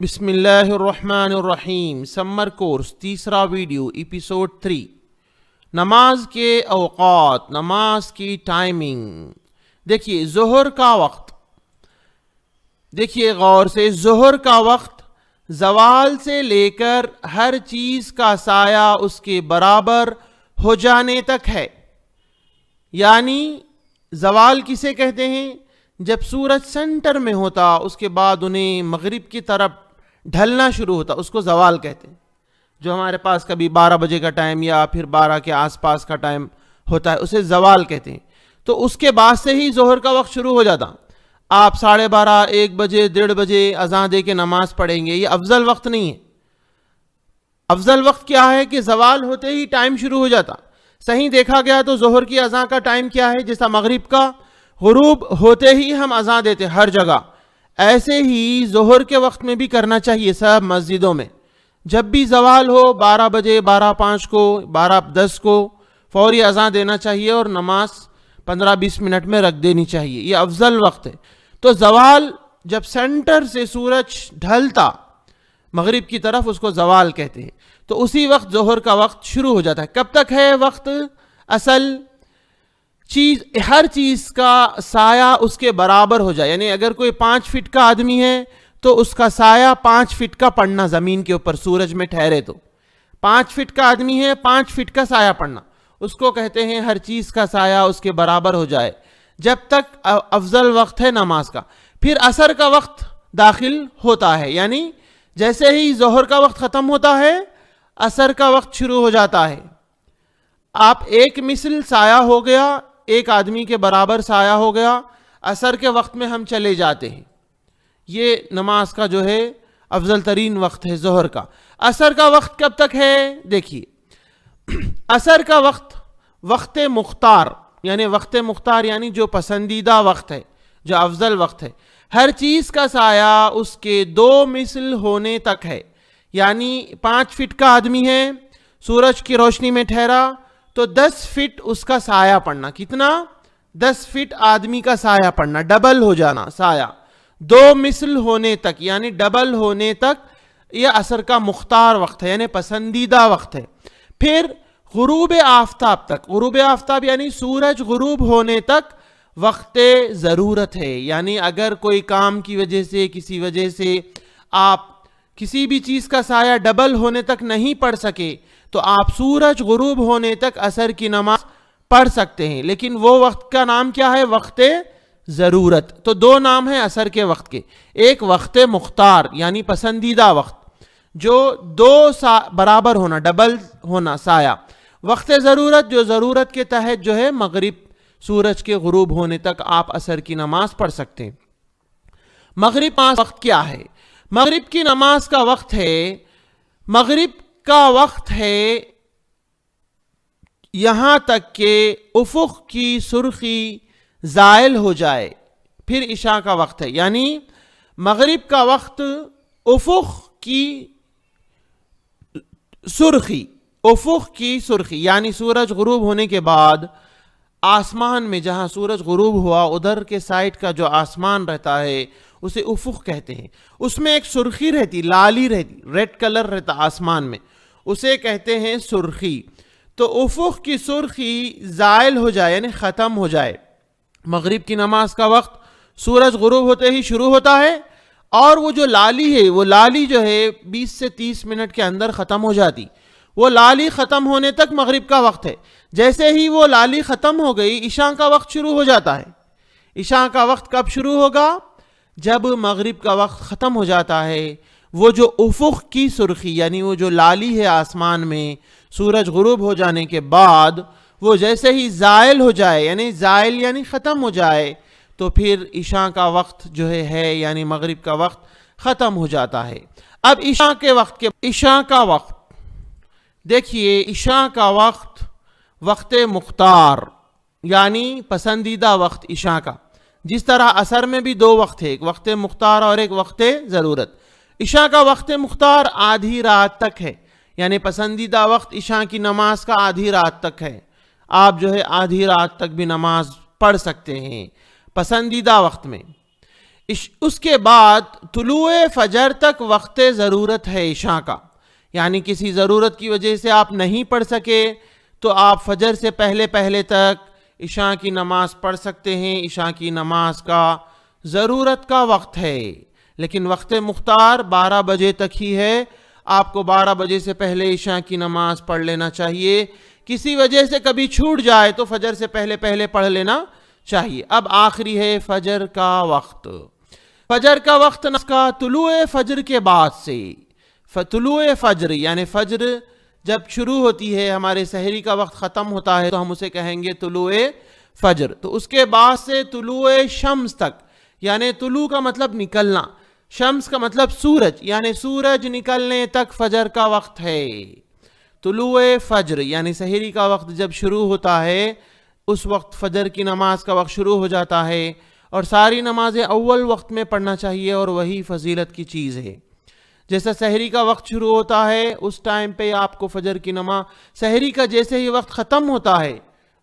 بسم اللہ الرحمن الرحیم۔ سمر کورس تیسرا ویڈیو ایپیسوڈ 3، نماز کے اوقات، نماز کی ٹائمنگ۔ دیکھیے ظہر کا وقت، دیکھیے غور سے، ظہر کا وقت زوال سے لے کر ہر چیز کا سایہ اس کے برابر ہو جانے تک ہے۔ یعنی زوال کسے کہتے ہیں؟ جب سورج سینٹر میں ہوتا، اس کے بعد انہیں مغرب کی طرف ڈھلنا شروع ہوتا، اس کو زوال کہتے ہیں۔ جو ہمارے پاس کبھی 12 بجے کا ٹائم یا پھر 12 کے آس پاس کا ٹائم ہوتا ہے، اسے زوال کہتے ہیں۔ تو اس کے بعد سے ہی ظہر کا وقت شروع ہو جاتا۔ آپ 12:30 1 بجے 1:30 بجے اذان دے کے نماز پڑھیں گے، یہ افضل وقت نہیں ہے۔ افضل وقت کیا ہے کہ زوال ہوتے ہی ٹائم شروع ہو جاتا۔ صحیح دیکھا گیا تو ظہر کی اذان کا ٹائم کیا ہے؟ جیسا مغرب کا غروب ہوتے ہی ہم اذان دیتے ہر جگہ، ایسے ہی ظہر کے وقت میں بھی کرنا چاہیے سب مسجدوں میں۔ جب بھی زوال ہو 12 بجے 12:05 کو 12:10 کو فوری اذان دینا چاہیے اور نماز 15-20 منٹ میں رکھ دینی چاہیے، یہ افضل وقت ہے۔ تو زوال جب سینٹر سے سورج ڈھلتا مغرب کی طرف، اس کو زوال کہتے ہیں۔ تو اسی وقت ظہر کا وقت شروع ہو جاتا ہے۔ کب تک ہے وقت؟ اصل چیز، ہر چیز کا سایہ اس کے برابر ہو جائے۔ یعنی اگر کوئی 5 فٹ کا آدمی ہے تو اس کا سایہ 5 فٹ کا پڑنا زمین کے اوپر، سورج میں ٹھہرے تو 5 فٹ کا آدمی ہے، 5 فٹ کا سایہ پڑنا، اس کو کہتے ہیں ہر چیز کا سایہ اس کے برابر ہو جائے۔ جب تک افضل وقت ہے نماز کا۔ پھر عصر کا وقت داخل ہوتا ہے، یعنی جیسے ہی ظہر کا وقت ختم ہوتا ہے عصر کا وقت شروع ہو جاتا ہے۔ آپ ایک مثل سایہ ہو گیا، ایک آدمی کے برابر سایہ ہو گیا، عصر کے وقت میں ہم چلے جاتے ہیں۔ یہ نماز کا جو ہے افضل ترین وقت ہے ظہر کا۔ عصر کا وقت کب تک ہے؟ دیکھیے عصر کا وقت وقت مختار، یعنی وقت مختار یعنی جو پسندیدہ وقت ہے، جو افضل وقت ہے۔ ہر چیز کا سایہ اس کے 2 مثل ہونے تک ہے۔ یعنی 5 فٹ کا آدمی ہے، سورج کی روشنی میں ٹھہرا تو 10 فٹ اس کا سایہ پڑنا۔ کتنا؟ 10 فٹ آدمی کا سایہ پڑنا، ڈبل ہو جانا سایہ 2 مثل ہونے تک، یعنی ڈبل ہونے تک یہ عصر کا مختار وقت ہے، یعنی پسندیدہ وقت ہے۔ پھر غروب آفتاب تک، غروب آفتاب یعنی سورج غروب ہونے تک وقت ضرورت ہے۔ یعنی اگر کوئی کام کی وجہ سے، کسی وجہ سے آپ کسی بھی چیز کا سایہ ڈبل ہونے تک نہیں پڑھ سکے تو آپ سورج غروب ہونے تک عصر کی نماز پڑھ سکتے ہیں، لیکن وہ وقت کا نام کیا ہے؟ وقت ضرورت۔ تو 2 نام ہیں عصر کے وقت کے، ایک وقت مختار یعنی پسندیدہ وقت جو 2 برابر ہونا، ڈبل ہونا سایہ، وقت ضرورت جو ضرورت کے تحت جو ہے مغرب سورج کے غروب ہونے تک آپ عصر کی نماز پڑھ سکتے ہیں۔ مغرب کا وقت کیا ہے؟ مغرب کی نماز کا وقت ہے، مغرب کا وقت ہے یہاں تک کہ افق کی سرخی زائل ہو جائے، پھر عشاء کا وقت ہے۔ یعنی مغرب کا وقت افق کی سرخی، افق کی سرخی یعنی سورج غروب ہونے کے بعد آسمان میں جہاں سورج غروب ہوا ادھر کے سائڈ کا جو آسمان رہتا ہے اسے افق کہتے ہیں۔ اس میں ایک سرخی رہتی، لالی رہتی، ریڈ کلر رہتا آسمان میں، اسے کہتے ہیں سرخی۔ تو افق کی سرخی زائل ہو جائے یعنی ختم ہو جائے۔ مغرب کی نماز کا وقت سورج غروب ہوتے ہی شروع ہوتا ہے، اور وہ جو لالی ہے، وہ لالی جو ہے 20 سے 30 منٹ کے اندر ختم ہو جاتی۔ وہ لالی ختم ہونے تک مغرب کا وقت ہے۔ جیسے ہی وہ لالی ختم ہو گئی عشاء کا وقت شروع ہو جاتا ہے۔ عشاء کا وقت کب شروع ہوگا؟ جب مغرب کا وقت ختم ہو جاتا ہے۔ وہ جو افق کی سرخی یعنی وہ جو لالی ہے آسمان میں سورج غروب ہو جانے کے بعد، وہ جیسے ہی زائل ہو جائے، یعنی زائل یعنی ختم ہو جائے، تو پھر عشاء کا وقت جو ہے یعنی مغرب کا وقت ختم ہو جاتا ہے۔ اب عشاء کے وقت کے عشاء کا وقت دیکھیے، عشاء کا وقت وقت مختار یعنی پسندیدہ وقت عشاء کا۔ جس طرح عصر میں بھی 2 وقت ہے، ایک وقت مختار اور ایک وقت ضرورت۔ عشاء کا وقت مختار آدھی رات تک ہے، یعنی پسندیدہ وقت عشاء کی نماز کا آدھی رات تک ہے۔ آپ جو ہے آدھی رات تک بھی نماز پڑھ سکتے ہیں پسندیدہ وقت میں۔ اس کے بعد طلوع فجر تک وقت ضرورت ہے عشاء کا، یعنی کسی ضرورت کی وجہ سے آپ نہیں پڑھ سکے تو آپ فجر سے پہلے تک عشاء کی نماز پڑھ سکتے ہیں۔ عشاء کی نماز کا ضرورت کا وقت ہے، لیکن وقت مختار 12 بجے تک ہی ہے۔ آپ کو 12 بجے سے پہلے عشاء کی نماز پڑھ لینا چاہیے۔ کسی وجہ سے کبھی چھوٹ جائے تو فجر سے پہلے پڑھ لینا چاہیے۔ اب آخری ہے فجر کا وقت۔ فجر کا وقت کا طلوع فجر کے بعد سے، طلوع فجر یعنی فجر جب شروع ہوتی ہے، ہمارے سحری کا وقت ختم ہوتا ہے تو ہم اسے کہیں گے طلوع فجر۔ تو اس کے بعد سے طلوع شمس تک، یعنی طلوع کا مطلب نکلنا، شمس کا مطلب سورج، یعنی سورج نکلنے تک فجر کا وقت ہے۔ طلوع فجر یعنی سحری کا وقت جب شروع ہوتا ہے، اس وقت فجر کی نماز کا وقت شروع ہو جاتا ہے، اور ساری نمازیں اول وقت میں پڑھنا چاہیے، اور وہی فضیلت کی چیز ہے۔ جیسا سحری کا وقت شروع ہوتا ہے اس ٹائم پہ آپ کو فجر کی نماز، سحری کا جیسے ہی وقت ختم ہوتا ہے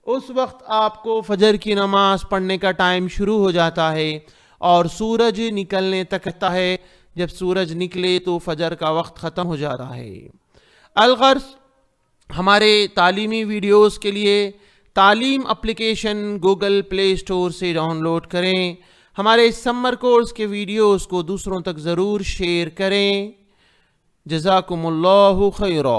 اس وقت آپ کو فجر کی نماز پڑھنے کا ٹائم شروع ہو جاتا ہے، اور سورج نکلنے تک رہتا ہے۔ جب سورج نکلے تو فجر کا وقت ختم ہو جاتا ہے۔ الغرض ہمارے تعلیمی ویڈیوز کے لیے تعلیم اپلیکیشن گوگل پلے اسٹور سے ڈاؤن لوڈ کریں۔ ہمارے اس سمر کورس کے ویڈیوز کو دوسروں تک ضرور شیئر کریں۔ جزاکم اللہ خیرا۔